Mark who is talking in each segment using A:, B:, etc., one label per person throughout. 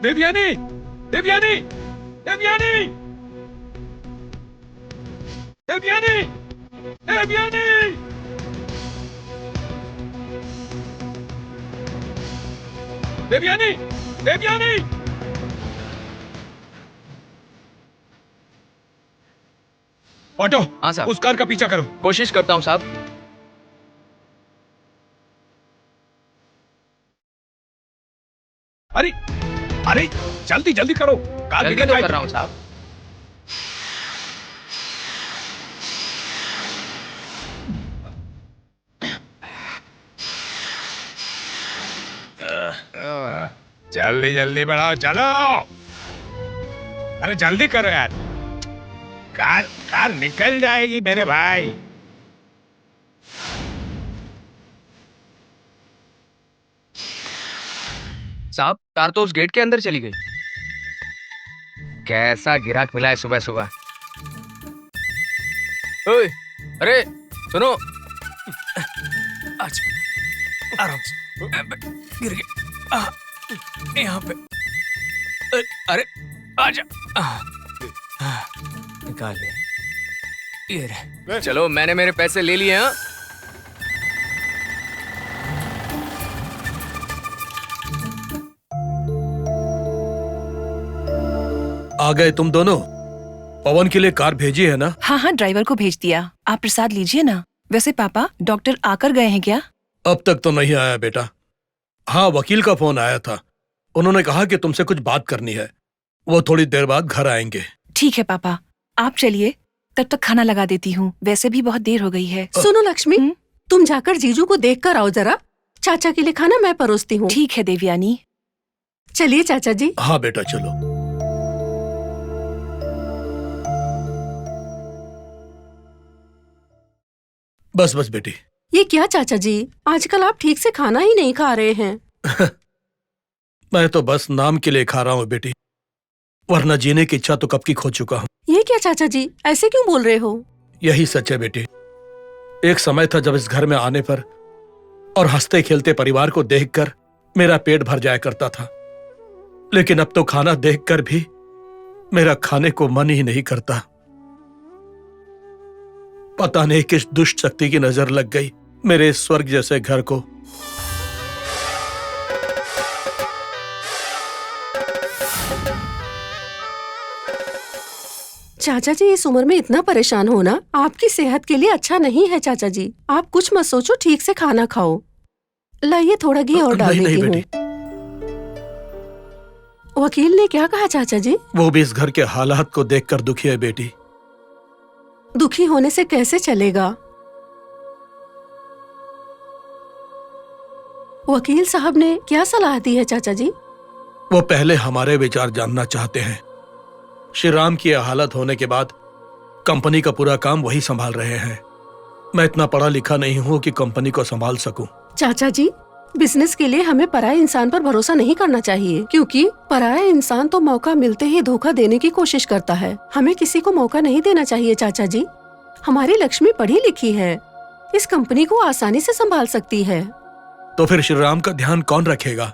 A: Devyani, Devyani, Devyani, Devyani, Devyani, Devyani, Devyani. Auto,
B: हाँ साहब।
A: उस कार का पीछा करो।
B: कोशिश करता हूँ साहब।
A: अरे अरे जल्दी जल्दी करो, कार
B: जल्दी
A: निकल
B: तो
A: जाएगी।
B: कर रहा हूँ साहब।
A: जल्दी जल्दी बढ़ाओ, चलो। अरे जल्दी करो यार, कार कार निकल जाएगी मेरे भाई।
B: साहब कार तो उस गेट के अंदर चली गई। कैसा गिराक मिला है सुबह सुबह। ओए, अरे सुनो। अच्छा, आराम से। गिर गया यहाँ पे। अरे आजा। निकाल लिया। ये रहे। चलो मैंने मेरे पैसे ले लिए। हाँ
C: आ गए तुम दोनों। पवन के लिए कार भेजी है ना?
D: हाँ हाँ, ड्राइवर को भेज दिया। आप प्रसाद लीजिए ना। वैसे पापा, डॉक्टर आकर गए हैं क्या?
C: अब तक तो नहीं आया बेटा। हाँ, वकील का फोन आया था। उन्होंने कहा कि तुमसे कुछ बात करनी है। वो थोड़ी देर बाद घर आएंगे।
D: ठीक है पापा, आप चलिए, तब तक खाना लगा देती हूँ। वैसे भी बहुत देर हो गई है।
E: सुनो लक्ष्मी, तुम जाकर जीजू को देख कर आओ जरा। चाचा के लिए खाना मैं परोसती हूँ।
D: ठीक है देवयानी।
E: चलिए चाचा जी।
C: हाँ बेटा चलो। बस बस बेटी।
E: ये क्या चाचा जी, आजकल आप ठीक से खाना ही नहीं खा रहे हैं।
C: मैं तो बस नाम के लिए खा रहा हूँ बेटी, वरना जीने की इच्छा तो कब की खो चुका हूँ।
E: ये क्या चाचा जी, ऐसे क्यों बोल रहे हो?
C: यही सच है बेटी। एक समय था जब इस घर में आने पर और हंसते खेलते परिवार को देखकर मेरा पेट भर जाया करता था, लेकिन अब तो खाना देखकर भी मेरा खाने को मन ही नहीं करता। पता नहीं किस दुष्ट शक्ति की नजर लग गई मेरे इस स्वर्ग जैसे घर को।
E: चाचा जी, इस उम्र में इतना परेशान होना आपकी सेहत के लिए अच्छा नहीं है। चाचा जी, आप कुछ मत सोचो, ठीक से खाना खाओ। लाइए थोड़ा घी और डाल
C: नहीं
E: देती
C: बेटी।
E: हूँ। वकील ने क्या कहा चाचा जी?
C: वो भी इस घर के हालात को देखकर दुखी है बेटी।
E: दुखी होने से कैसे चलेगा? वकील साहब ने क्या सलाह दी है चाचा जी?
C: वो पहले हमारे विचार जानना चाहते हैं। श्री राम की यह हालत होने के बाद कंपनी का पूरा काम वही संभाल रहे हैं। मैं इतना पढ़ा लिखा नहीं हूं कि कंपनी को संभाल सकूं।
E: चाचा जी, बिजनेस के लिए हमें पराये इंसान पर भरोसा नहीं करना चाहिए, क्योंकि पराया इंसान तो मौका मिलते ही धोखा देने की कोशिश करता है। हमें किसी को मौका नहीं देना चाहिए चाचा जी। हमारी लक्ष्मी पढ़ी लिखी है, इस कंपनी को आसानी से संभाल सकती है।
C: तो फिर श्री राम का ध्यान कौन रखेगा?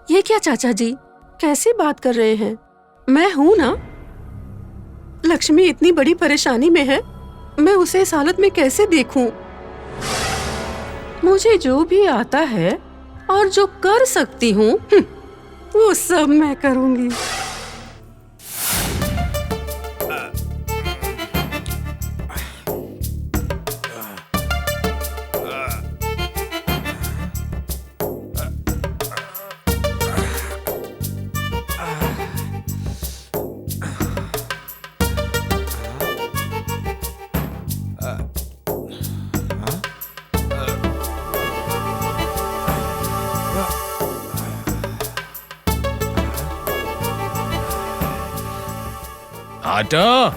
E: ये क्या चाचा जी, कैसी बात कर रहे हैं? मैं हूँ ना। लक्ष्मी इतनी बड़ी परेशानी में है, मैं उसे इस हालत में कैसे देखूं? मुझे जो भी आता है और जो कर सकती हूँ, वो सब मैं करूंगी।
F: ऑटो,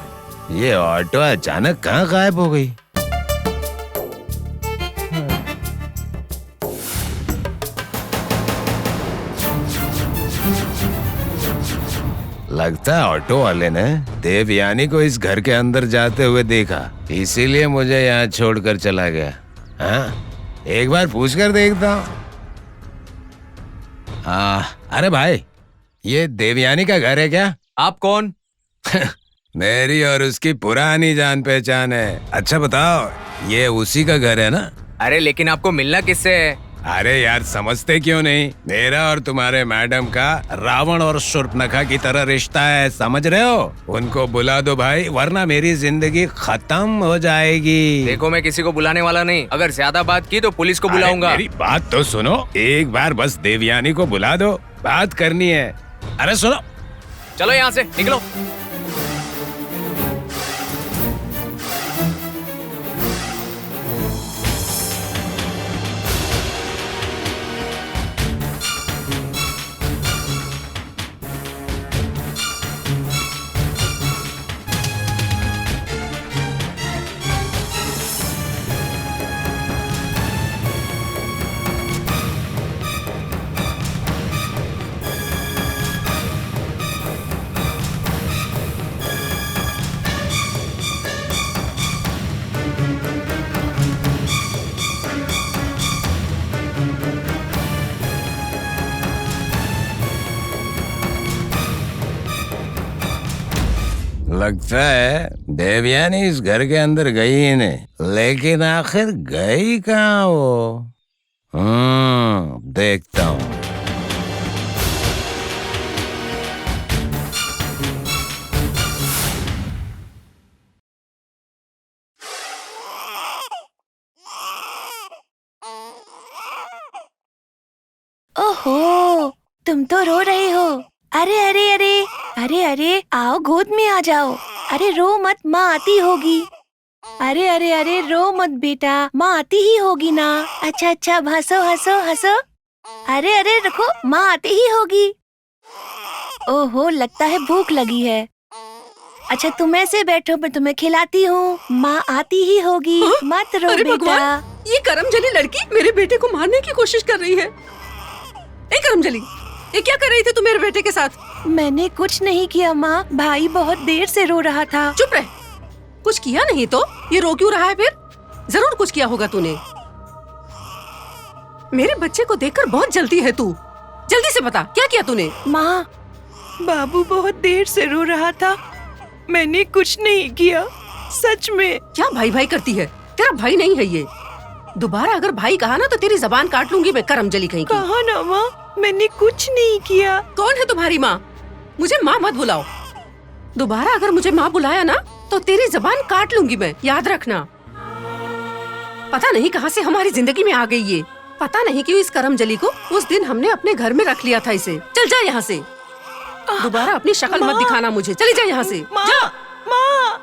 F: ये ऑटो अचानक कहाँ गायब हो गई? लगता है ऑटो वाले ने देवयानी को इस घर के अंदर जाते हुए देखा, इसीलिए मुझे यहाँ छोड़कर चला गया। हाँ, एक बार पूछ कर देखता हूँ। अरे भाई, ये देवयानी का घर है क्या?
B: आप कौन?
F: मेरी और उसकी पुरानी जान पहचान है। अच्छा बताओ, ये उसी का घर है ना?
B: अरे लेकिन आपको मिलना किससे है?
F: अरे यार समझते क्यों नहीं? मेरा और तुम्हारे मैडम का रावण और शूर्पणखा की तरह रिश्ता है, समझ रहे हो? उनको बुला दो भाई, वरना मेरी जिंदगी खत्म हो जाएगी।
B: देखो मैं किसी को बुलाने वाला नहीं, अगर ज्यादा बात की तो पुलिस को
F: अरे
B: बुलाऊंगा।
F: मेरी बात तो सुनो, एक बार बस देवयानी को बुला दो, बात करनी है। अरे सुनो,
B: चलो यहाँ से निकलो।
F: लगता है देवयानी इस घर के अंदर गई ही नहीं, लेकिन आखिर गई कहाँ वो? देखता हूँ।
D: ओहो, तुम तो रो रहे हो। अरे अरे अरे अरे अरे, आओ गोद में आ जाओ। अरे रो मत, माँ आती होगी। अरे अरे अरे, रो मत बेटा, माँ आती ही होगी ना। अच्छा अच्छा, हंसो हंसो हंसो। अरे अरे रुको, माँ आती ही होगी। ओहो, लगता है भूख लगी है। अच्छा तुम ऐसे बैठो, मैं तुम्हें खिलाती हूँ। माँ आती ही होगी, मत रो
E: अरे
D: बेटा।
E: भगवान, ये करमजली लड़की मेरे बेटे को मारने की कोशिश कर रही है। ए करमजली, ये क्या कर रही थी तू मेरे बेटे के साथ?
D: मैंने कुछ नहीं किया माँ, भाई बहुत देर से रो रहा था।
E: चुप रह, कुछ किया नहीं तो ये रो क्यों रहा है फिर? जरूर कुछ किया होगा तूने। मेरे बच्चे को देखकर बहुत जल्दी है तू, जल्दी से बता क्या किया तूने?
D: माँ, बाबू बहुत देर से रो रहा था, मैंने कुछ नहीं किया, सच में।
E: क्या भाई भाई करती है? तेरा भाई नहीं है ये। दोबारा अगर भाई कहा ना तो तेरी जबान काट लूंगी मैं, करमजली कहीं की।
D: कहा ना माँ, मैंने कुछ नहीं किया।
E: कौन है तुम्हारी माँ? मुझे माँ मत बुलाओ। दोबारा अगर मुझे माँ बुलाया ना तो तेरी जबान काट लूंगी मैं, याद रखना। पता नहीं कहाँ से हमारी जिंदगी में आ गई ये। पता नहीं क्यों इस करमजली को उस दिन हमने अपने घर में रख लिया था इसे। चल जा यहाँ से, दोबारा अपनी शक्ल मत दिखाना मुझे। चली जा यहाँ से, जा।
D: माँ,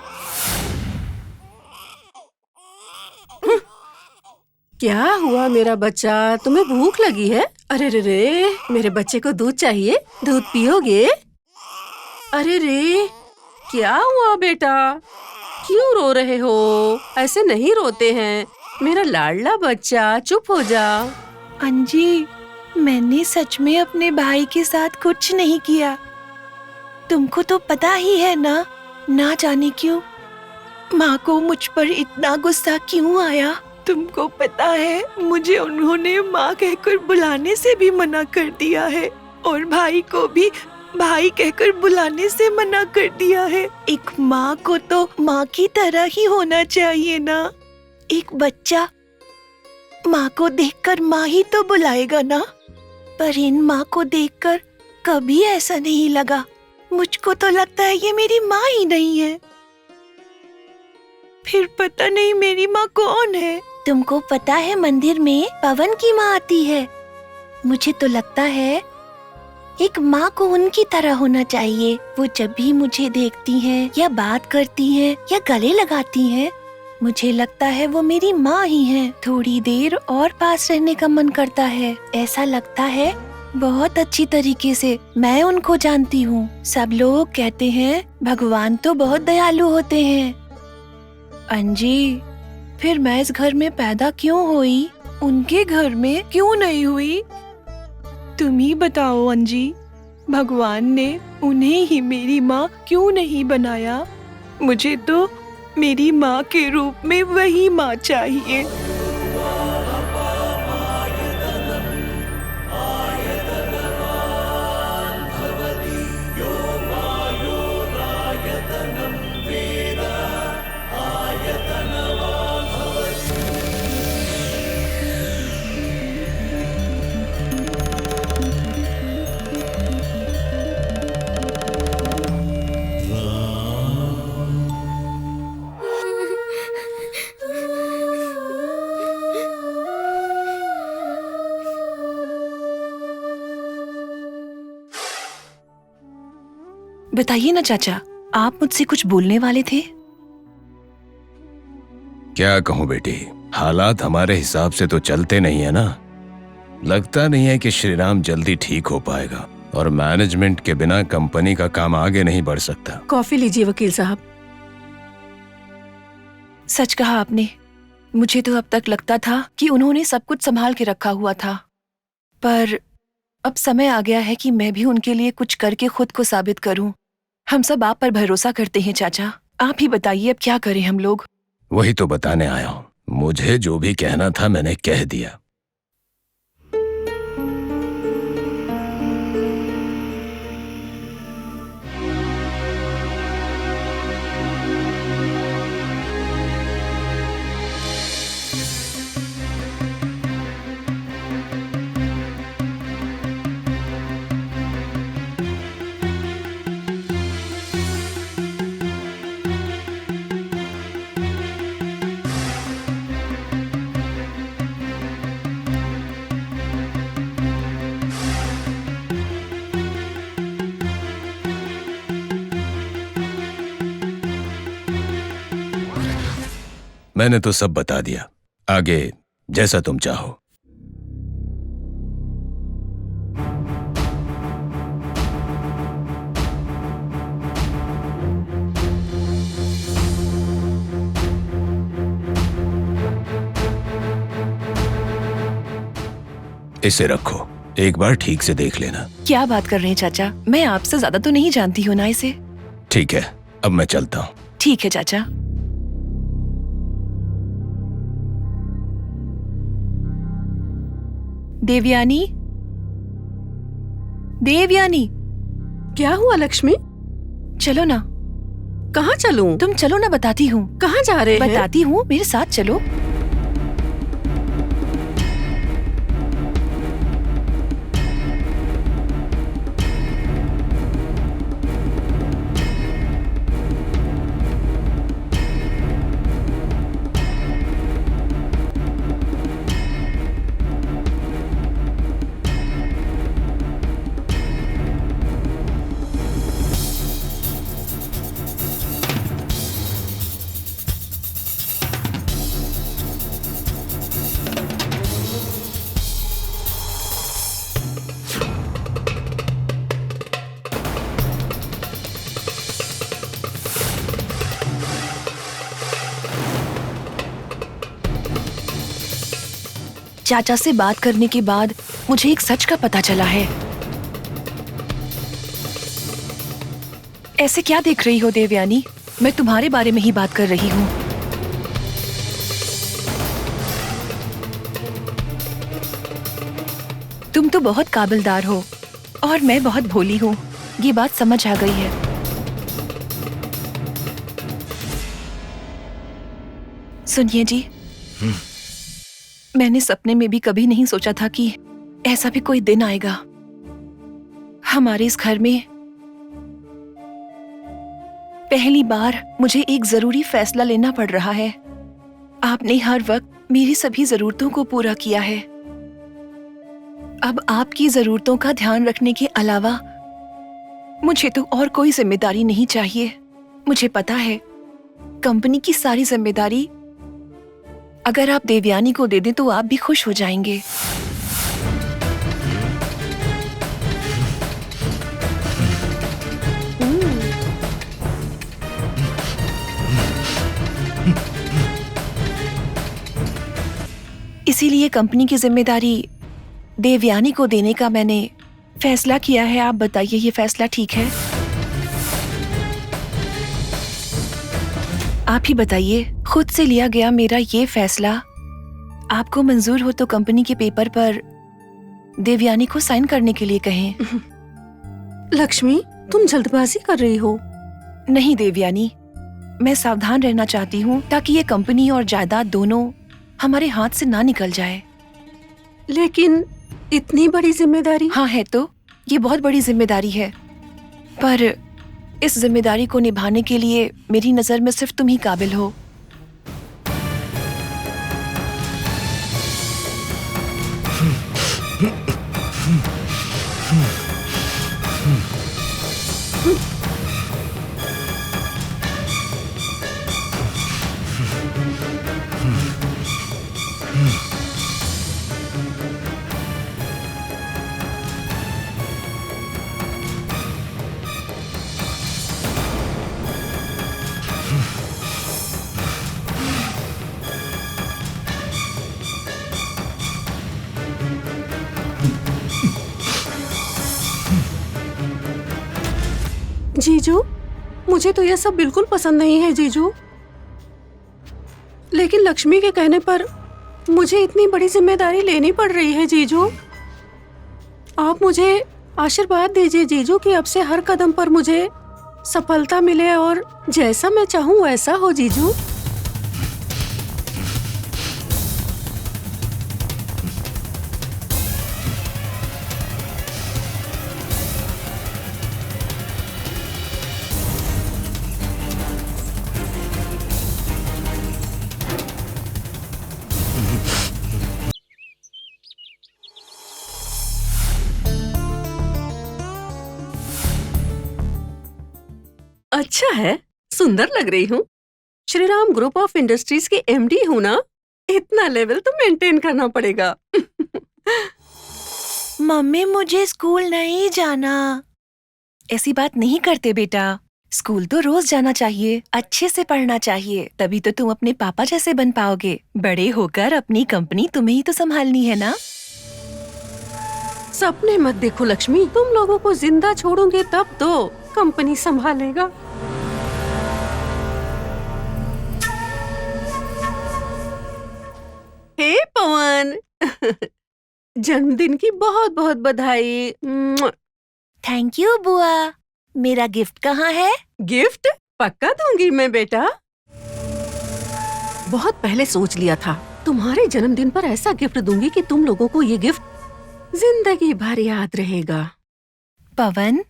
E: क्या हुआ मेरा बच्चा, तुम्हें भूख लगी है? अरे रे रे, मेरे बच्चे को दूध चाहिए, दूध पियोगे? अरे रे, क्या हुआ बेटा, क्यों रो रहे हो? ऐसे नहीं रोते हैं मेरा लाडला बच्चा, चुप हो जा।
D: अंजी, मैंने सच में अपने भाई के साथ कुछ नहीं किया। तुमको तो पता ही है ना, ना जाने क्यों माँ को मुझ पर इतना गुस्सा क्यों आया। तुमको पता है, मुझे उन्होंने माँ कहकर बुलाने से भी मना कर दिया है, और भाई को भी भाई कहकर बुलाने से मना कर दिया है। एक माँ को तो माँ की तरह ही होना चाहिए ना। एक बच्चा माँ को देखकर माँ ही तो बुलाएगा ना, पर इन माँ को देखकर कभी ऐसा नहीं लगा। मुझको तो लगता है ये मेरी माँ ही नहीं है। फिर पता नहीं मेरी माँ कौन है। तुमको पता है, मंदिर में पवन की माँ आती है। मुझे तो लगता है एक माँ को उनकी तरह होना चाहिए। वो जब भी मुझे देखती हैं या बात करती हैं या गले लगाती हैं, मुझे लगता है वो मेरी माँ ही है। थोड़ी देर और पास रहने का मन करता है। ऐसा लगता है बहुत अच्छी तरीके से मैं उनको जानती हूँ। सब लोग कहते हैं भगवान तो बहुत दयालु होते हैं। अंजी, फिर मैं इस घर में पैदा क्यों हुई, उनके घर में क्यों नहीं हुई? तुम ही बताओ अंजी, भगवान ने उन्हें ही मेरी माँ क्यों नहीं बनाया? मुझे तो मेरी माँ के रूप में वही माँ चाहिए। बताइए ना चाचा, आप मुझसे कुछ बोलने वाले थे?
F: क्या कहूँ बेटी, हालात हमारे हिसाब से तो चलते नहीं है ना। लगता नहीं है कि श्रीराम जल्दी ठीक हो पाएगा और मैनेजमेंट के बिना कंपनी का काम आगे नहीं बढ़ सकता।
E: कॉफी लीजिए वकील साहब।
D: सच कहा आपने। मुझे तो अब तक लगता था कि उन्होंने सब कुछ संभाल के रखा हुआ था, पर अब समय आ गया है कि मैं भी उनके लिए कुछ करके खुद को साबित करूं। हम सब आप पर भरोसा करते हैं चाचा। आप ही बताइए अब क्या करें हम लोग।
F: वही तो बताने आया हूँ। मुझे जो भी कहना था मैंने कह दिया। मैंने तो सब बता दिया, आगे जैसा तुम चाहो। इसे रखो, एक बार ठीक से देख लेना।
D: क्या बात कर रहे हैं चाचा? मैं आपसे ज्यादा तो नहीं जानती हूँ ना इसे।
F: ठीक है, अब मैं चलता हूँ।
D: ठीक है चाचा। देवयानी, देवयानी,
E: क्या हुआ लक्ष्मी?
D: चलो ना।
E: कहाँ चलूं?
D: तुम चलो ना, बताती हूँ।
E: कहाँ जा रहे हैं?
D: बताती हूँ, मेरे साथ चलो। चाचा से बात करने के बाद मुझे एक सच का पता चला है। ऐसे क्या देख रही हो देवयानी? मैं तुम्हारे बारे में ही बात कर रही हूँ। तुम तो बहुत काबिलदार हो और मैं बहुत भोली हूँ। ये बात समझ आ गई है। सुनिए जी, मैंने सपने में भी कभी नहीं सोचा था कि ऐसा भी कोई दिन आएगा। हमारे इस घर में पहली बार मुझे एक जरूरी फैसला लेना पड़ रहा है। आपने हर वक्त मेरी सभी जरूरतों को पूरा किया है। अब आपकी जरूरतों का ध्यान रखने के अलावा मुझे तो और कोई जिम्मेदारी नहीं चाहिए। मुझे पता है कंपनी की सारी जिम्मेदारी अगर आप देवयानी को दे दें तो आप भी खुश हो जाएंगे। इसीलिए कंपनी की जिम्मेदारी देवयानी को देने का मैंने फैसला किया है। आप बताइए, ये फैसला ठीक है? आप ही बताइए, खुद से लिया गया मेरा ये फैसला आपको मंजूर हो तो कंपनी के पेपर पर देवयानी को साइन करने के लिए कहें।
E: लक्ष्मी, तुम जल्दबाजी कर रही हो।
D: नहीं देवयानी, मैं सावधान रहना चाहती हूँ ताकि ये कंपनी और जायदाद दोनों हमारे हाथ से ना निकल जाए।
E: लेकिन इतनी बड़ी जिम्मेदारी?
D: हाँ है तो, ये बहुत बड़ी जिम्मेदारी है, पर इस जिम्मेदारी को निभाने के लिए मेरी नजर में सिर्फ तुम ही काबिल हो।
E: जीजू, मुझे तो यह सब बिल्कुल पसंद नहीं है जीजू। लेकिन लक्ष्मी के कहने पर मुझे इतनी बड़ी जिम्मेदारी लेनी पड़ रही है जीजू। आप मुझे आशीर्वाद दीजिए जीजू कि अब से हर कदम पर मुझे सफलता मिले और जैसा मैं चाहूँ वैसा हो जीजू। अच्छा है, सुंदर लग रही हूँ। श्रीराम ग्रुप ऑफ इंडस्ट्रीज की एमडी हूँ ना, इतना लेवल तो मेंटेन करना पड़ेगा।
D: मम्मी मुझे स्कूल नहीं जाना। ऐसी बात नहीं करते बेटा, स्कूल तो रोज जाना चाहिए, अच्छे से पढ़ना चाहिए, तभी तो तुम अपने पापा जैसे बन पाओगे। बड़े होकर अपनी कंपनी तुम्हें ही तो संभालनी है ना।
E: सपने मत देखो लक्ष्मी, तुम लोगों को जिंदा छोड़ोगे तब तो कंपनी संभालेगा। हे पवन, जन्मदिन की बहुत बहुत बधाई।
D: थैंक यू बुआ। मेरा गिफ्ट कहाँ है?
E: गिफ्ट पक्का दूंगी मैं बेटा। बहुत पहले सोच लिया था तुम्हारे जन्मदिन पर ऐसा गिफ्ट दूंगी कि तुम लोगों को ये गिफ्ट जिंदगी भर याद रहेगा।
D: पवन,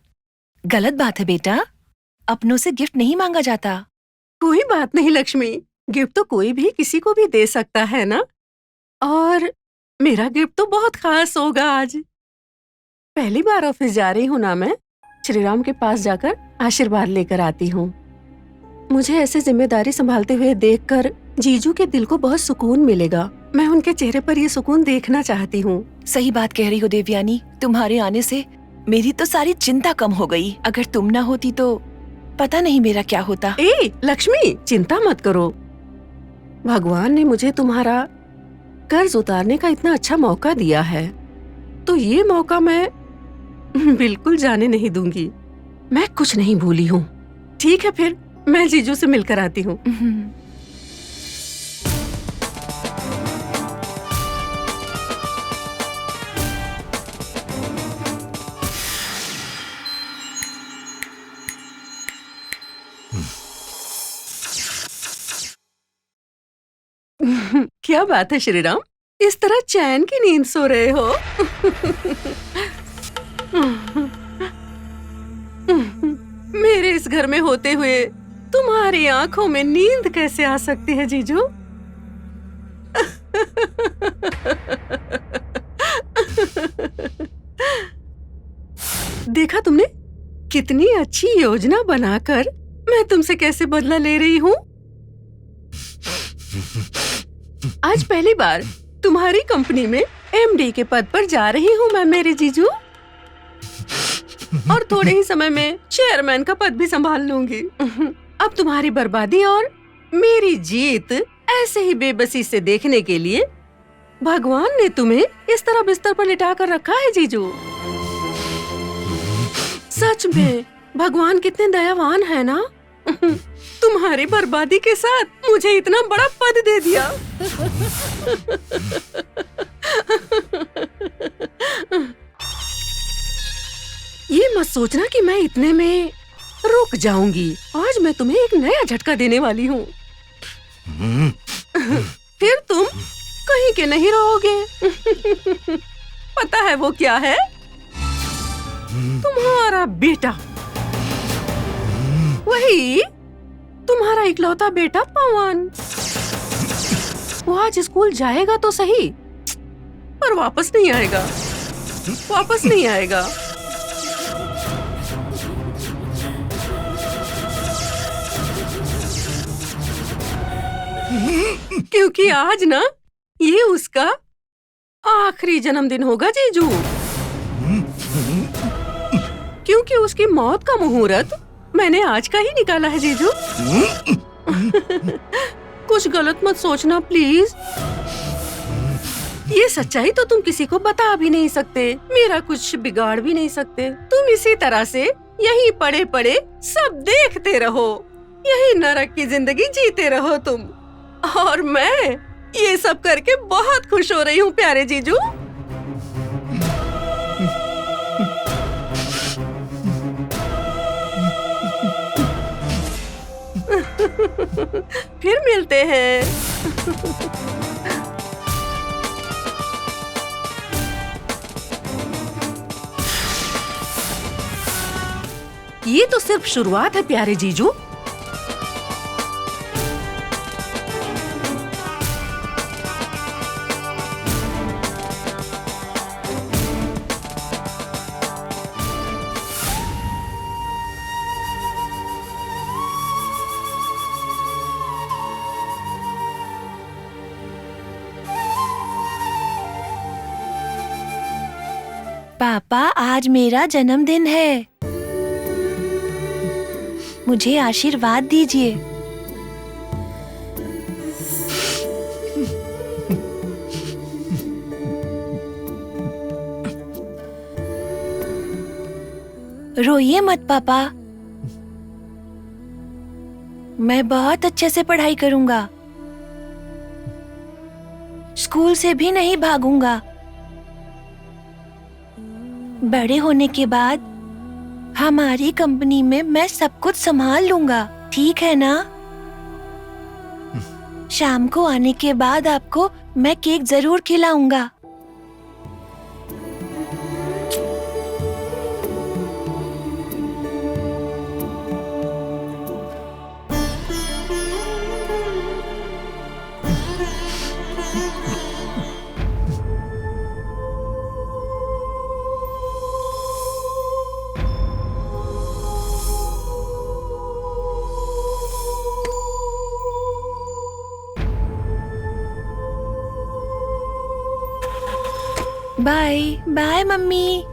D: गलत बात है बेटा, अपनों से गिफ्ट नहीं मांगा जाता।
E: कोई बात नहीं लक्ष्मी, गिफ्ट तो कोई भी किसी को भी दे सकता है ना। और मेरा गिफ्ट तो बहुत खास होगा आज। पहली बार ऑफिस जा रही हूँ ना मैं, श्रीराम के पास जाकर आशीर्वाद लेकर आती हूँ। मुझे ऐसे जिम्मेदारी संभालते हुए देखकर जीजू के दिल को बहुत सुकून मिलेगा। मैं उनके चेहरे पर ये सुकून देखना चाहती हूँ।
D: सही बात कह रही हो देवयानी, तुम्हारे आने से मेरी तो सारी चिंता कम हो गई। अगर तुम ना होती तो पता नहीं मेरा क्या होता।
E: ए लक्ष्मी, चिंता मत करो। भगवान ने मुझे तुम्हारा कर्ज उतारने का इतना अच्छा मौका दिया है, तो ये मौका मैं बिल्कुल जाने नहीं दूंगी। मैं कुछ नहीं भूली हूँ। ठीक है, फिर मैं जीजू से मिलकर आती हूँ। क्या बात है श्रीराम, इस तरह चैन की नींद सो रहे हो? मेरे इस घर में होते हुए तुम्हारी आंखों में नींद कैसे आ सकती है जीजू? देखा तुमने, कितनी अच्छी योजना बनाकर मैं तुमसे कैसे बदला ले रही हूँ। आज पहली बार तुम्हारी कंपनी में एमडी के पद पर जा रही हूँ मैं मेरे जीजू, और थोड़े ही समय में चेयरमैन का पद भी संभाल लूंगी। अब तुम्हारी बर्बादी और मेरी जीत ऐसे ही बेबसी से देखने के लिए भगवान ने तुम्हें इस तरह बिस्तर पर लिटा कर रखा है जीजू। सच में भगवान कितने दयावान है ना। तुम्हारी बर्बादी के साथ मुझे इतना बड़ा पद दे दिया। ये मत सोचना कि मैं इतने में रुक जाऊंगी। आज मैं तुम्हें एक नया झटका देने वाली हूँ। फिर तुम कहीं के नहीं रहोगे। पता है वो क्या है? तुम्हारा बेटा, वही तुम्हारा इकलौता बेटा पवन। वो आज स्कूल जाएगा तो सही, पर वापस नहीं आएगा। वापस नहीं आएगा। क्योंकि आज ना ये उसका आखिरी जन्मदिन होगा जीजू। क्योंकि उसकी मौत का मुहूर्त मैंने आज का ही निकाला है जीजू। कुछ गलत मत सोचना प्लीज। ये सच्चाई तो तुम किसी को बता भी नहीं सकते, मेरा कुछ बिगाड़ भी नहीं सकते। तुम इसी तरह से यही पड़े पड़े सब देखते रहो, यही नरक की जिंदगी जीते रहो तुम। और मैं ये सब करके बहुत खुश हो रही हूँ प्यारे जीजू। फिर मिलते हैं। ये तो सिर्फ शुरुआत है प्यारे जीजू।
D: पापा, आज मेरा जन्मदिन है, मुझे आशीर्वाद दीजिए। रोइए मत पापा, मैं बहुत अच्छे से पढ़ाई करूंगा, स्कूल से भी नहीं भागूंगा। बड़े होने के बाद हमारी कंपनी में मैं सब कुछ संभाल लूंगा, ठीक है ना? शाम को आने के बाद आपको मैं केक जरूर खिलाऊंगा। Bye bye mummy.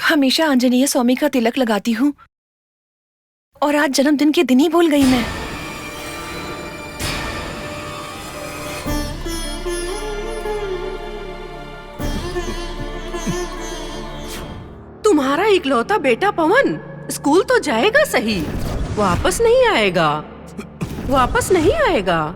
D: हमेशा आंजनेय स्वामी का तिलक लगाती हूँ और आज जन्मदिन के दिन ही भूल गई मैं।
E: तुम्हारा इकलौता बेटा पवन स्कूल तो जाएगा सही, वापस नहीं आएगा, वापस नहीं आएगा।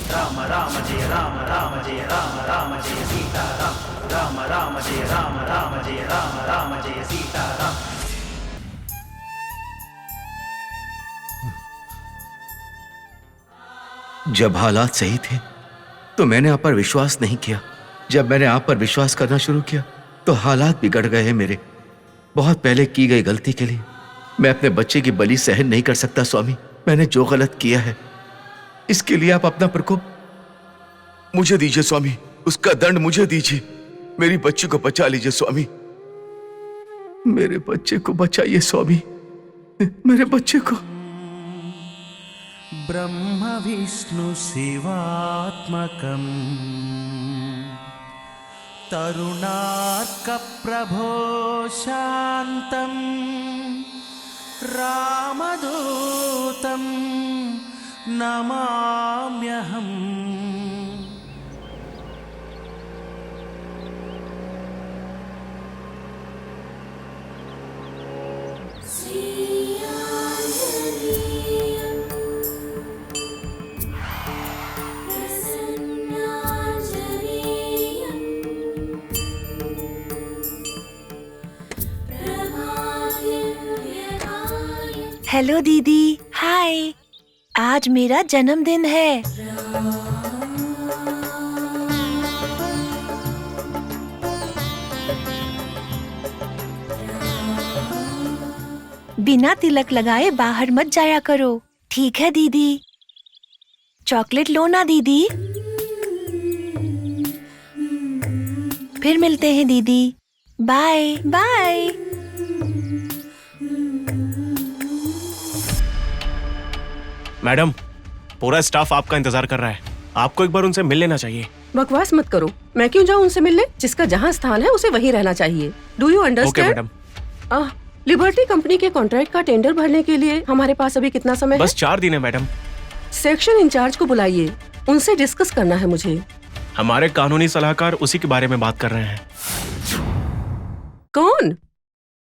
G: राम राम जय राम राम जय राम राम जय सीता राम राम राम जय राम राम जय राम राम जय सीता राम।
H: जब हालात सही थे तो मैंने आप पर विश्वास नहीं किया। जब मैंने आप पर विश्वास करना शुरू किया तो हालात बिगड़ गए हैं मेरे। बहुत पहले की गई गलती के लिए मैं अपने बच्चे की बलि सहन नहीं कर सकता स्वामी। मैंने जो गलत किया है इसके लिए आप अपना प्रकोप मुझे दीजिए स्वामी, उसका दंड मुझे दीजिए। मेरी बच्ची को बचा लीजिए स्वामी, मेरे बच्चे को बचाइए स्वामी, मेरे बच्चे को।
G: ब्रह्म विष्णु शिवात्मकम् तरुणार्क प्रभो शान्तम् रामदूतं नमाम्यहम्।
D: हेलो दीदी, हाय। आज मेरा जन्मदिन है। बिना तिलक लगाए बाहर मत जाया करो, ठीक है दीदी? चॉकलेट लो ना दीदी। फिर मिलते हैं दीदी। Bye bye.
I: मैडम, पूरा स्टाफ आपका इंतजार कर रहा है, आपको एक बार उनसे मिल लेना चाहिए।
E: बकवास मत करो, मैं क्यों जाऊँ उनसे मिलने? जिसका जहाँ स्थान है उसे वहीं रहना चाहिए। Do you
I: okay
E: understand?
I: Madam.
E: Liberty company के कॉन्ट्रैक्ट का टेंडर भरने के लिए हमारे पास अभी कितना समय
I: बस 4 दिन है मैडम।
E: सेक्शन इंचार्ज को बुलाइए, उनसे डिस्कस करना है मुझे।
I: हमारे कानूनी सलाहकार उसी के बारे में बात कर रहे हैं।
E: कौन?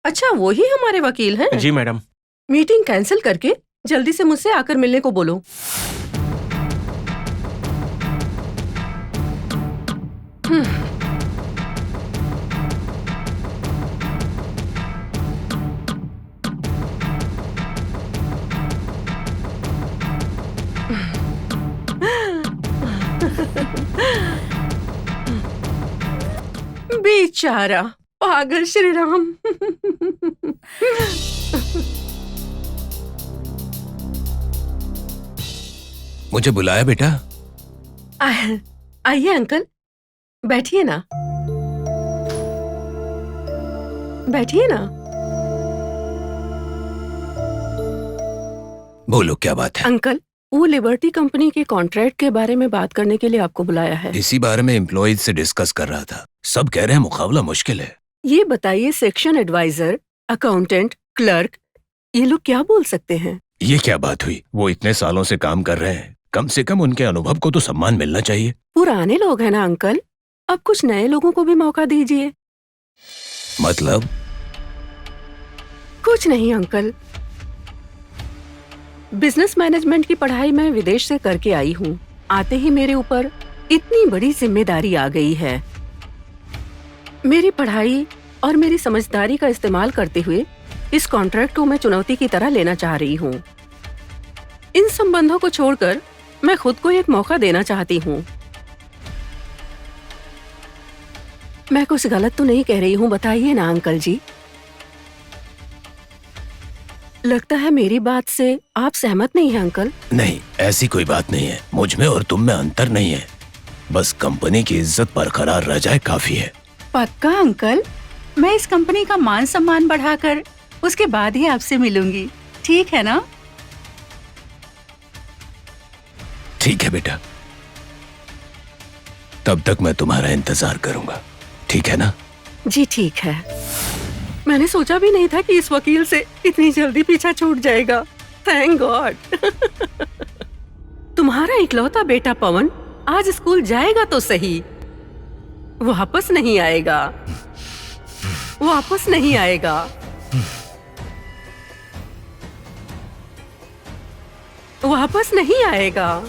E: अच्छा, वो ही हमारे वकील हैं?
I: जी मैडम।
E: मीटिंग कैंसिल करके जल्दी से मुझसे आकर मिलने को बोलो। बेचारा पागल श्री राम।
F: मुझे बुलाया बेटा?
E: आइए अंकल, बैठिए ना, बैठिए ना।
F: बोलो, क्या बात है?
E: अंकल, वो लिबर्टी कंपनी के कॉन्ट्रैक्ट के बारे में बात करने के लिए आपको बुलाया है।
F: इसी बारे में एम्प्लॉइज से डिस्कस कर रहा था। सब कह रहे हैं मुकाबला मुश्किल है।
E: ये बताइए, सेक्शन एडवाइजर, अकाउंटेंट, क्लर्क, ये लोग क्या बोल सकते हैं?
F: ये क्या बात हुई? वो इतने सालों से काम कर रहे हैं, कम से कम उनके अनुभव को तो सम्मान मिलना चाहिए।
E: पुराने लोग हैं ना अंकल, अब कुछ नए लोगों को भी मौका दीजिए।
F: मतलब?
E: कुछ नहीं अंकल, बिजनेस मैनेजमेंट की पढ़ाई मैं विदेश से करके आई हूँ। आते ही मेरे ऊपर इतनी बड़ी जिम्मेदारी आ गई है। मेरी पढ़ाई और मेरी समझदारी का इस्तेमाल करते हुए इस कॉन्ट्रैक्ट को मैं चुनौती की तरह लेना चाह रही हूँ। इन संबंधों को छोड़कर मैं खुद को एक मौका देना चाहती हूँ। मैं कुछ गलत तो नहीं कह रही हूँ, बताइए ना अंकल जी। लगता है मेरी बात से आप सहमत नहीं हैं अंकल।
F: नहीं, ऐसी कोई बात नहीं है। मुझ में और तुम में अंतर नहीं है। बस कंपनी की इज्जत बरकरार रह जाए काफी है।
J: पक्का अंकल, मैं इस कंपनी का मान सम्मान बढ़ाकर उसके बाद ही आपसे मिलूंगी, ठीक है ना?
F: ठीक है बेटा, तब तक मैं तुम्हारा इंतजार करूंगा, ठीक है ना?
E: जी ठीक है। मैंने सोचा भी नहीं था कि इस वकील से इतनी जल्दी पीछा छूट जाएगा। Thank God. तुम्हारा इकलौता बेटा पवन आज स्कूल जाएगा तो सही, वापस नहीं आएगा, वापस नहीं आएगा। वापस नहीं आएगा।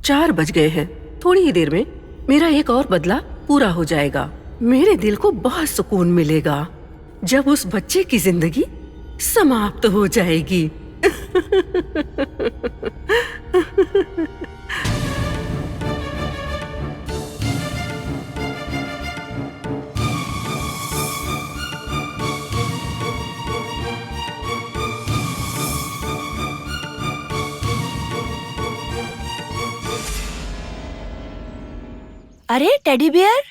E: 4 बज गए हैं। थोड़ी ही देर में मेरा एक और बदला पूरा हो जाएगा। मेरे दिल को बहुत सुकून मिलेगा जब उस बच्चे की जिंदगी समाप्त हो जाएगी।
D: अरे टेडी बियर,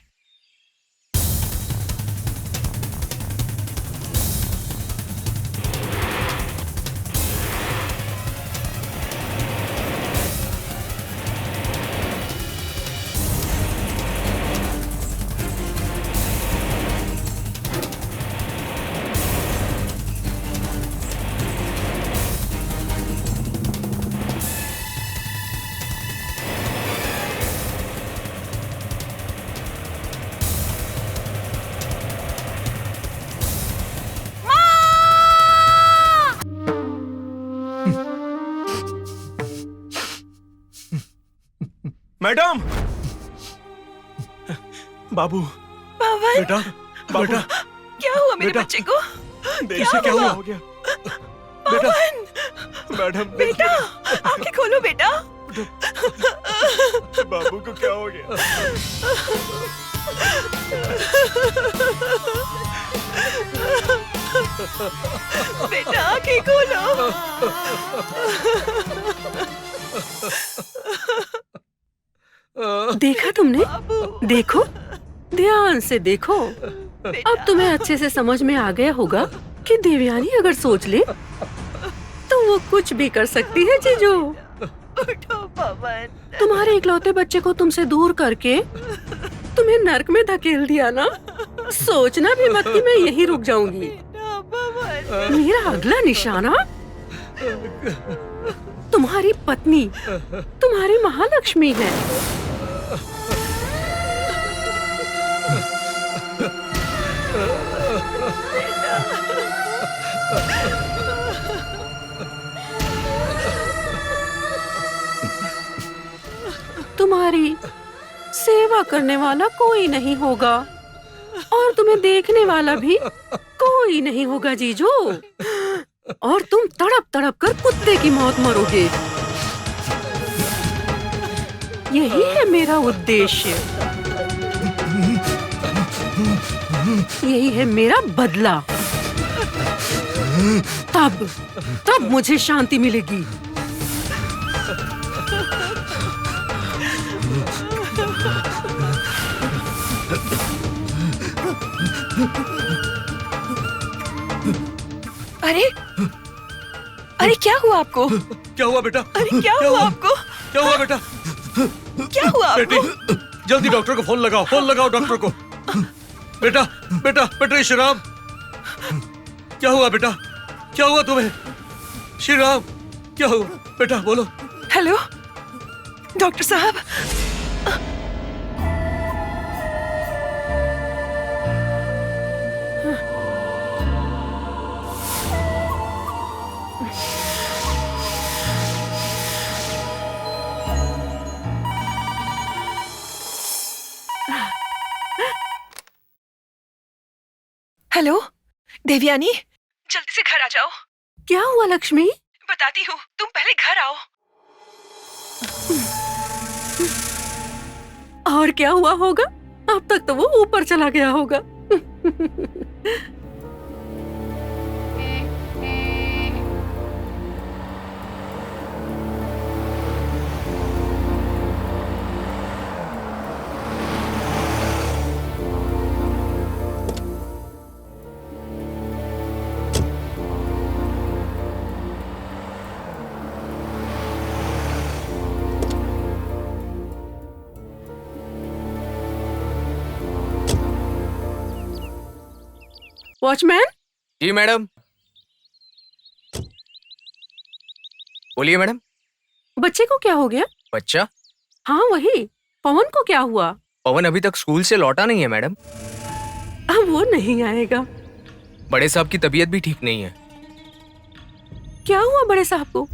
I: मैडम, बाबू,
D: पवन,
I: बेटा, बेटा,
D: क्या हुआ मेरे
I: बेटा,
D: बच्चे को?
I: इसे क्या हुआ? हो गया? बेटा,
D: पवन,
I: मैडम,
D: बेटा, आंखें खोलो बेटा।
I: बाबू को क्या हो गया?
D: बेटा आंखें खोलो।
E: देखा तुमने? देखो, ध्यान से देखो। अब तुम्हें अच्छे से समझ में आ गया होगा कि देवयानी अगर सोच ले तो वो कुछ भी कर सकती है जीजू।
D: उठो पवन।
E: तुम्हारे इकलौते बच्चे को तुमसे दूर करके तुम्हें नर्क में धकेल दिया ना, सोचना भी मत कि मैं यहीं रुक जाऊंगी। मेरा अगला निशाना तुम्हारी पत्नी, तुम्हारी महालक्ष्मी है। तुम्हारी सेवा करने वाला कोई नहीं होगा और तुम्हें देखने वाला भी कोई नहीं होगा जीजू, और तुम तड़प तड़प कर कुत्ते की मौत मरोगे। यही है मेरा उद्देश्य, यही है मेरा बदला। तब मुझे शांति मिलेगी।
D: अरे क्या हुआ आपको?
C: क्या हुआ बेटा?
D: अरे क्या हुआ आपको?
C: क्या हुआ बेटा?
D: क्या हुआ आपको?
C: बेटी, जल्दी डॉक्टर को फोन लगाओ डॉक्टर को। बेटा बेटा बेटा, श्री राम, क्या हुआ बेटा? क्या हुआ तुम्हें? श्री राम, क्या हुआ बेटा? बोलो।
D: हेलो डॉक्टर साहब। हेलो देवयानी, जल्दी से घर आ जाओ।
E: क्या हुआ लक्ष्मी?
D: बताती हूँ, तुम पहले घर आओ।
E: और क्या हुआ होगा? अब तक तो वो ऊपर चला गया होगा। वॉचमैन।
B: जी मैडम। बोलिए मैडम।
E: बच्चे को क्या हो गया?
B: बच्चा?
E: हाँ वही, पवन को क्या हुआ?
B: पवन अभी तक स्कूल से लौटा नहीं है मैडम।
E: अब वो नहीं आएगा।
B: बड़े साहब की तबीयत भी ठीक नहीं है।
E: क्या हुआ बड़े साहब को?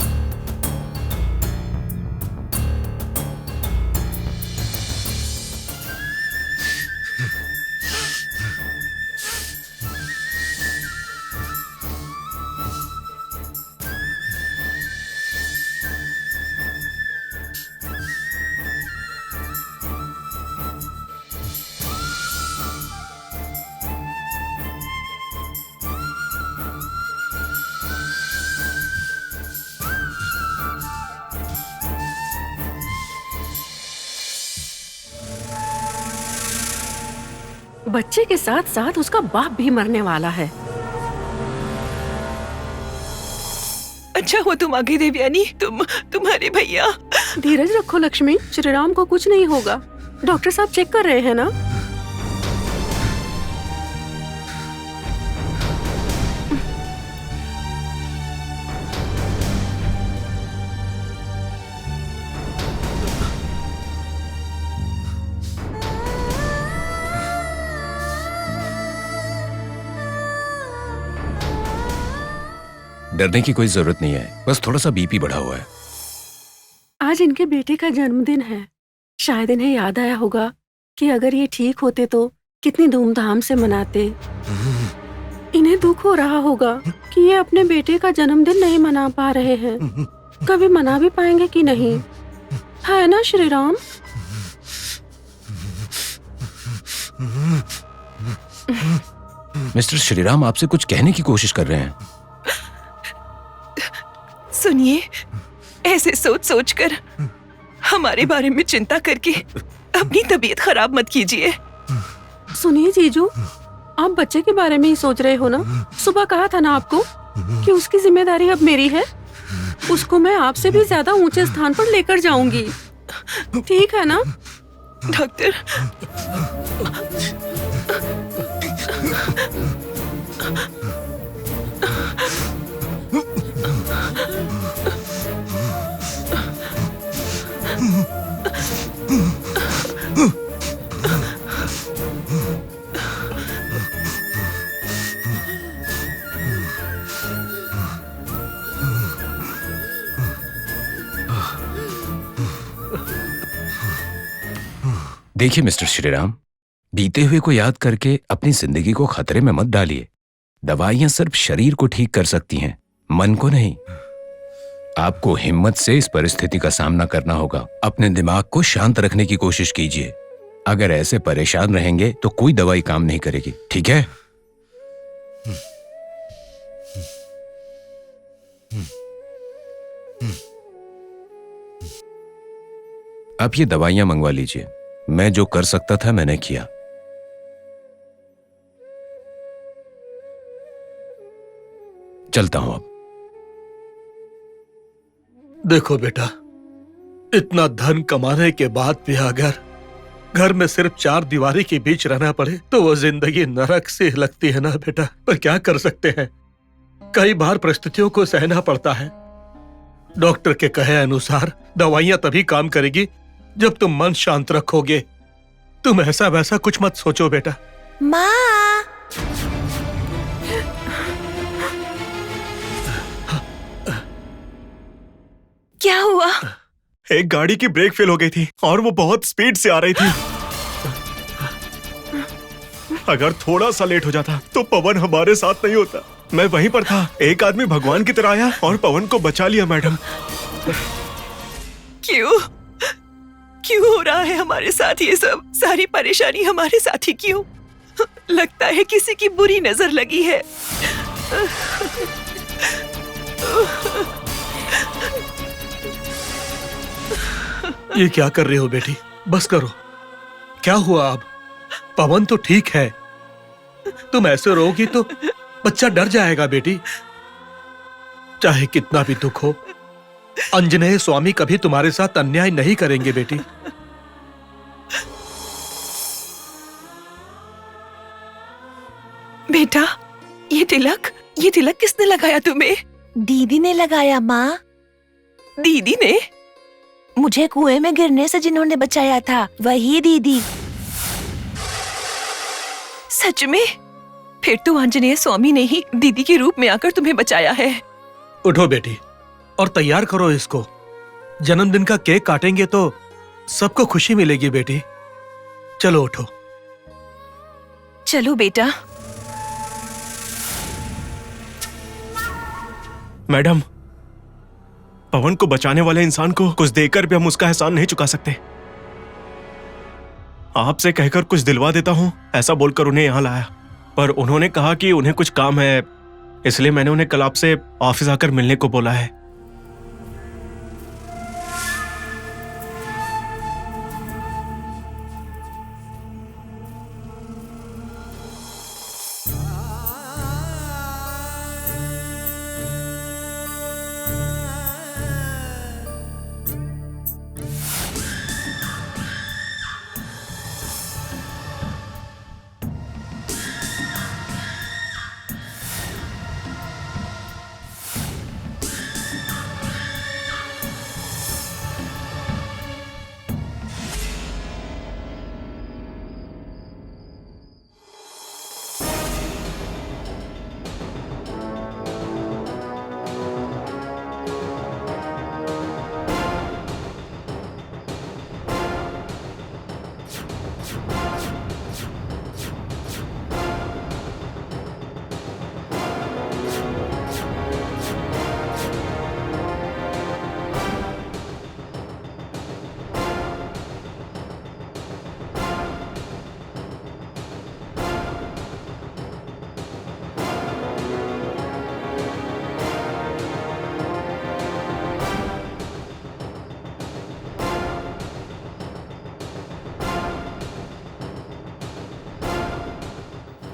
E: बच्चे के साथ साथ उसका बाप भी मरने वाला है।
D: अच्छा हो तुम आ गई देवयानी। तुम्हारे भैया।
E: धीरज रखो लक्ष्मी, श्रीराम को कुछ नहीं होगा। डॉक्टर साहब चेक कर रहे हैं ना?
F: डरने की कोई जरूरत नहीं है, बस थोड़ा सा बीपी बढ़ा हुआ है।
E: आज इनके बेटे का जन्मदिन है। शायद इन्हें याद आया होगा कि अगर ये ठीक होते तो कितनी धूमधाम से मनाते। इन्हें दुख हो रहा होगा कि ये अपने बेटे का जन्मदिन नहीं मना पा रहे हैं। कभी मना भी पाएंगे कि नहीं, है ना श्रीराम?
F: मिस्टर श्रीराम आपसे कुछ कहने की कोशिश कर रहे हैं।
D: सुनिए, ऐसे सोच सोच कर हमारे बारे में चिंता करके अपनी तबीयत खराब मत कीजिए।
E: सुनिए जीजू, आप बच्चे के बारे में ही सोच रहे हो ना? सुबह कहा था ना आपको कि उसकी जिम्मेदारी अब मेरी है। उसको मैं आपसे भी ज्यादा ऊंचे स्थान पर लेकर जाऊंगी, ठीक है ना
D: डॉक्टर?
F: देखिए मिस्टर श्रीराम, बीते हुए को याद करके अपनी जिंदगी को खतरे में मत डालिए। दवाइयां सिर्फ शरीर को ठीक कर सकती हैं, मन को नहीं। आपको हिम्मत से इस परिस्थिति का सामना करना होगा। अपने दिमाग को शांत रखने की कोशिश कीजिए। अगर ऐसे परेशान रहेंगे तो कोई दवाई काम नहीं करेगी, ठीक है? आप ये दवाइयां मंगवा लीजिए। मैं जो कर सकता था मैंने किया। चलता हूं अब।
C: देखो बेटा, इतना धन कमाने के बाद भी अगर घर में सिर्फ चार दीवारी के बीच रहना पड़े तो वो जिंदगी नरक सी लगती है ना बेटा। पर क्या कर सकते हैं, कई बार परिस्थितियों को सहना पड़ता है। डॉक्टर के कहे अनुसार दवाइयां तभी काम करेगी जब तुम मन शांत रखोगे। तुम ऐसा वैसा कुछ मत सोचो बेटा।
D: माँ, क्या हुआ?
I: एक गाड़ी की ब्रेक फेल हो गई थी और वो बहुत स्पीड से आ रही थी। अगर थोड़ा सा लेट हो जाता तो पवन हमारे साथ नहीं होता। मैं वहीं पर था, एक आदमी भगवान की तरह आया और पवन को बचा लिया। मैडम,
D: क्यों हो रहा है हमारे साथ ये सब? सारी परेशानी हमारे साथ ही क्यों? लगता है किसी की बुरी नजर लगी है।
C: ये क्या कर रही हो बेटी? बस करो। क्या हुआ अब? पवन तो ठीक है, तुम ऐसे रोगी तो बच्चा डर जाएगा बेटी। चाहे कितना भी दुख हो, अंजनेय स्वामी कभी तुम्हारे साथ अन्याय नहीं करेंगे बेटी।
D: बेटा, ये तिलक किसने लगाया तुम्हें? दीदी ने लगाया माँ। दीदी ने? मुझे कुएं में गिरने से जिन्होंने बचाया था, वही दीदी। सच में? फिर तो आंजनेय स्वामी ने ही दीदी के रूप में आकर तुम्हें बचाया है।
C: उठो बेटी और तैयार करो इसको। जन्मदिन का केक काटेंगे तो सबको खुशी मिलेगी बेटी। चलो उठो।
D: चलो बेटा।
I: मैडम, पवन को बचाने वाले इंसान को कुछ देकर भी हम उसका एहसान नहीं चुका सकते। आपसे कहकर कुछ दिलवा देता हूं, ऐसा बोलकर उन्हें यहां लाया। पर उन्होंने कहा कि उन्हें कुछ काम है, इसलिए मैंने उन्हें कल आपसे ऑफिस आकर मिलने को बोला है।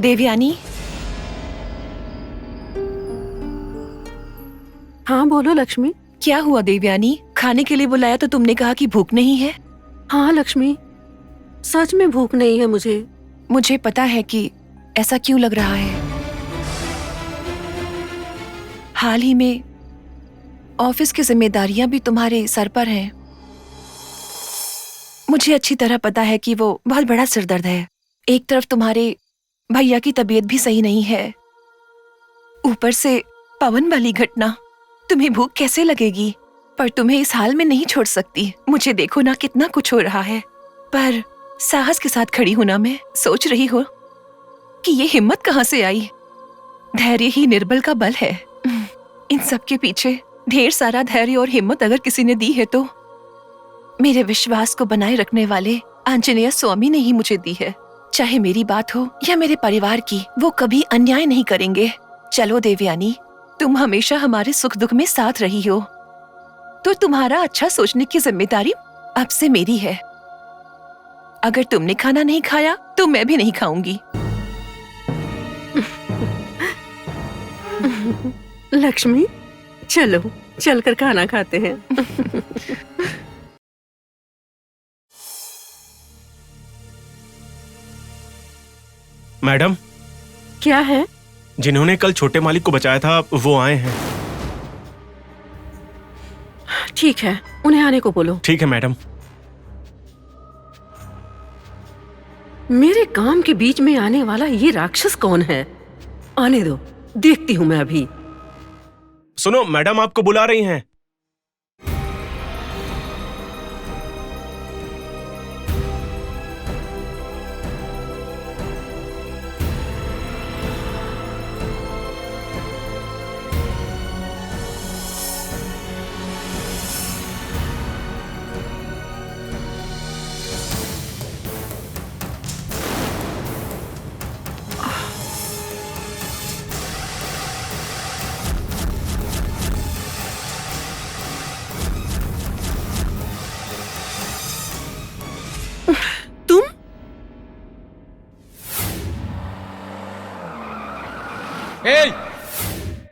D: देवयानी।
E: हाँ बोलो लक्ष्मी।
D: क्या हुआ देवयानी? खाने के लिए बुलाया तो तुमने कहा कि भूख नहीं है।
E: हाँ लक्ष्मी, सच में भूख नहीं है मुझे।
D: मुझे पता है कि ऐसा क्यों लग रहा है। हाल ही में ऑफिस की जिम्मेदारियां भी तुम्हारे सर पर हैं। मुझे अच्छी तरह पता है कि वो बहुत बड़ा सिरदर्द है। एक तरफ तुम्हारे भैया की तबीयत भी सही नहीं है, ऊपर से पवन वाली घटना। तुम्हें भूख कैसे लगेगी? पर तुम्हें इस हाल में नहीं छोड़ सकती। मुझे देखो ना, कितना कुछ हो रहा है, पर साहस के साथ खड़ी हूं ना मैं। सोच रही हो कि ये हिम्मत कहाँ से आई? धैर्य ही निर्बल का बल है। इन सब के पीछे ढेर सारा धैर्य और हिम्मत अगर किसी ने दी है तो मेरे विश्वास को बनाए रखने वाले आंजनेय स्वामी ने ही मुझे दी है। चाहे मेरी बात हो या मेरे परिवार की, वो कभी अन्याय नहीं करेंगे। चलो देवयानी, तुम हमेशा हमारे सुख दुख में साथ रही हो, तो तुम्हारा अच्छा सोचने की जिम्मेदारी अब से मेरी है। अगर तुमने खाना नहीं खाया तो मैं भी नहीं खाऊंगी।
E: लक्ष्मी, चलो चलकर खाना खाते हैं।
I: मैडम,
E: क्या है?
I: जिन्होंने कल छोटे मालिक को बचाया था वो आए हैं।
E: ठीक है, उन्हें आने को बोलो।
I: ठीक है मैडम।
E: मेरे काम के बीच में आने वाला ये राक्षस कौन है? आने दो, देखती हूँ मैं अभी।
I: सुनो, मैडम आपको बुला रही हैं।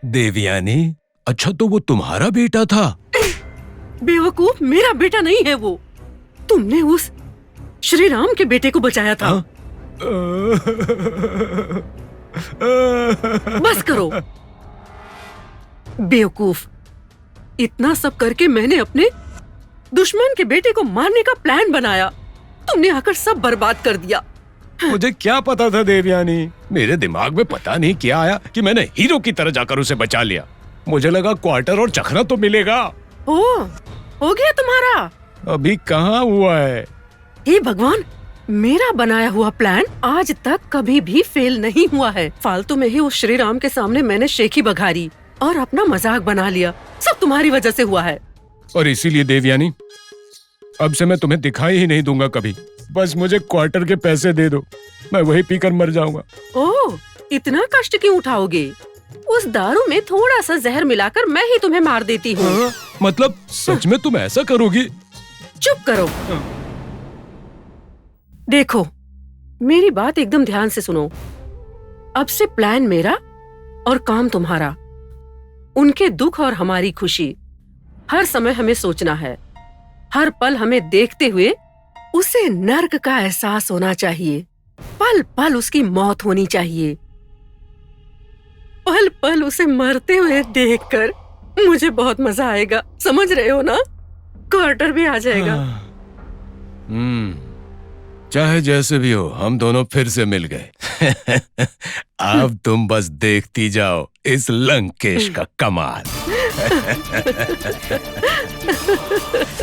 F: देवयानी, अच्छा तो वो तुम्हारा बेटा था?
E: बेवकूफ, मेरा बेटा नहीं है वो। तुमने उस श्री राम के बेटे को बचाया था। बस करो बेवकूफ। इतना सब करके मैंने अपने दुश्मन के बेटे को मारने का प्लान बनाया, तुमने आकर सब बर्बाद कर दिया।
F: मुझे क्या पता था देवयानी, मेरे दिमाग में पता नहीं क्या आया कि मैंने हीरो की तरह जाकर उसे बचा लिया। मुझे लगा क्वार्टर और चखना तो मिलेगा।
E: हो गया तुम्हारा?
F: अभी कहाँ हुआ है।
E: हे भगवान, मेरा बनाया हुआ प्लान आज तक कभी भी फेल नहीं हुआ है। फालतू में ही उस श्री राम के सामने मैंने शेखी बघारी और अपना मजाक बना लिया। सब तुम्हारी वजह से हुआ है।
F: और इसीलिए देवयानी, अब से मैं तुम्हें दिखाई ही नहीं दूंगा कभी। बस मुझे क्वार्टर के पैसे दे दो, मैं वही पीकर मर जाऊंगा।
E: ओह, इतना कष्ट क्यों उठाओगे? उस दारू में थोड़ा सा जहर मिलाकर मैं ही तुम्हें मार देती हूँ।
F: मतलब सच में तुम ऐसा करोगी?
E: चुप करो। देखो, मेरी बात एकदम ध्यान से सुनो। अब से प्लान मेरा और काम तुम्हारा। उनके दुख और हमारी खुशी, हर समय हमें सोचना है। हर पल हमें देखते हुए उसे नर्क का एहसास होना चाहिए। पल पल उसकी मौत होनी चाहिए। पल पल उसे मरते हुए देखकर मुझे बहुत मजा आएगा। समझ रहे हो ना? क्वार्टर भी आ जाएगा।
F: चाहे जैसे भी हो, हम दोनों फिर से मिल गए। अब तुम बस देखती जाओ इस लंकेश का कमाल।